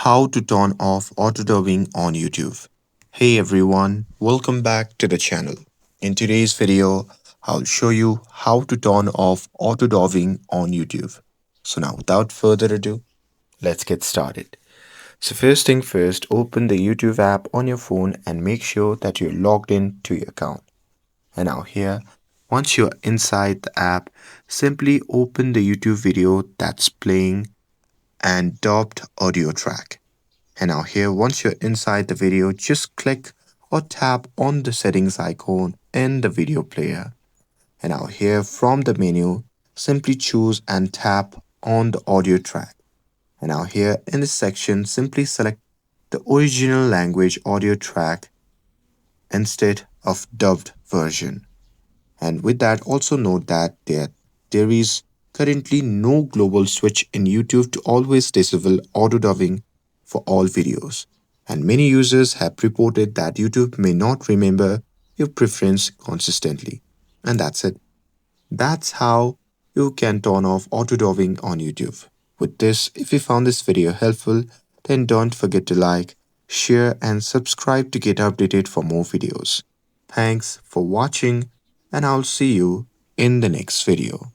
how to turn off auto dubbing on YouTube. Hey everyone, welcome back to the channel. In today's video, I'll show you how to turn off auto dubbing on YouTube. So now without further ado, let's get started. So first thing first, open the YouTube app on your phone and make sure that you're logged in to your account. And now here, once you're inside the app, simply open the YouTube video that's playing and dubbed audio track. And now here, once you're inside the video, just click or tap on the settings icon in the video player. And now here from the menu, simply choose and tap on the audio track. And now here in this section, simply select the original language audio track instead of dubbed version. And with that, also note that there is currently no global switch in YouTube to always disable auto dubbing for all videos. And many users have reported that YouTube may not remember your preference consistently. And that's it. That's how you can turn off auto dubbing on YouTube. With this, if you found this video helpful, then don't forget to like, share, and subscribe to get updated for more videos. Thanks for watching, and I'll see you in the next video.